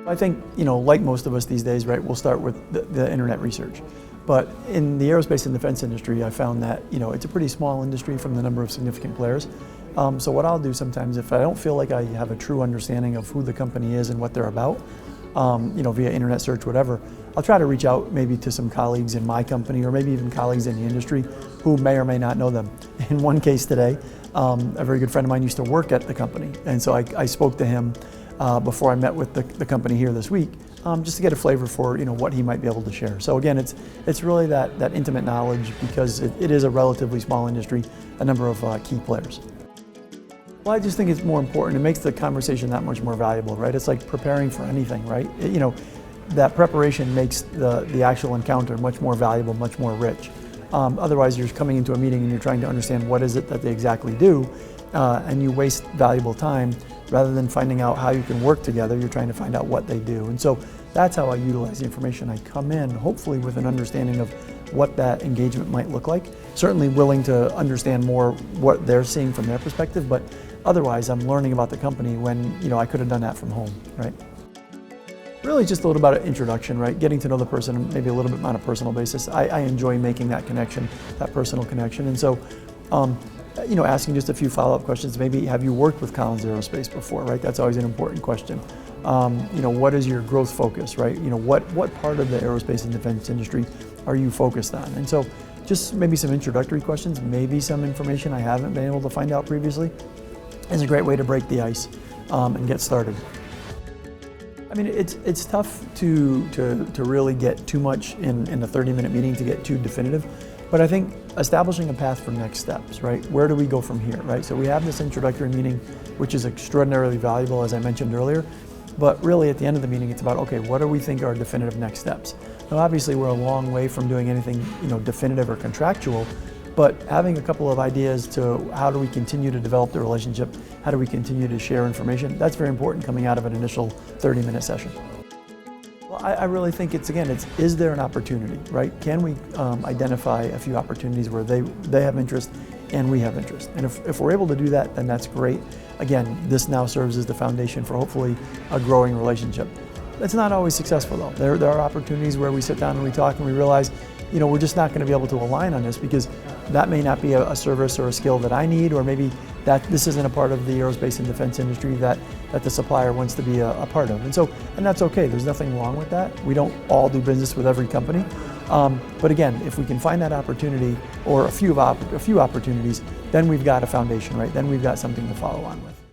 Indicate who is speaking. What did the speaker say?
Speaker 1: I think, like most of us these days, right, we'll start with the internet research. But in the aerospace and defense industry, I found that, it's a pretty small industry from the number of significant players. So what I'll do sometimes, if I don't feel like I have a true understanding of who the company is and what they're about, via internet search, whatever, I'll try to reach out maybe to some colleagues in my company or maybe even colleagues in the industry who may or may not know them. In one case today, a very good friend of mine used to work at the company, and so I spoke to him before I met with the company here this week, just to get a flavor for what he might be able to share. So again, it's really that intimate knowledge, because it is a relatively small industry, a number of key players. Well, I just think it's more important. It makes the conversation that much more valuable, right? It's like preparing for anything, right? That preparation makes the actual encounter much more valuable, much more rich. Otherwise, you're coming into a meeting and you're trying to understand what is it that they exactly do, and you waste valuable time. Rather than finding out how you can work together, you're trying to find out what they do. And so that's how I utilize the information. I come in, hopefully with an understanding of what that engagement might look like. Certainly willing to understand more what they're seeing from their perspective, but otherwise I'm learning about the company when I could have done that from home, right? Really just a little about an introduction, right? Getting to know the person maybe a little bit on a personal basis. I enjoy making that connection, that personal connection. And so, asking just a few follow-up questions. Maybe, have you worked with Collins Aerospace before, right? That's always an important question. What is your growth focus, right? What part of the aerospace and defense industry are you focused on? And so just maybe some introductory questions, maybe some information I haven't been able to find out previously, is a great way to break the ice and get started. I mean, it's tough to really get too much in a 30-minute meeting to get too definitive, but I think establishing a path for next steps, right? Where do we go from here, right? So we have this introductory meeting, which is extraordinarily valuable, as I mentioned earlier, but really at the end of the meeting, it's about, okay, what do we think are definitive next steps? Now, obviously, we're a long way from doing anything, definitive or contractual, but having a couple of ideas to how do we continue to develop the relationship, how do we continue to share information, that's very important coming out of an initial 30-minute session. Well, I really think is there an opportunity, right? Can we identify a few opportunities where they have interest and we have interest? And if we're able to do that, then that's great. Again, this now serves as the foundation for hopefully a growing relationship. It's not always successful though. There are opportunities where we sit down and we talk and we realize, we're just not going to be able to align on this because that may not be a service or a skill that I need, or maybe that this isn't a part of the aerospace and defense industry that the supplier wants to be a part of. And that's okay. There's nothing wrong with that. We don't all do business with every company. But again, if we can find that opportunity or a few opportunities, then we've got a foundation, right? Then we've got something to follow on with.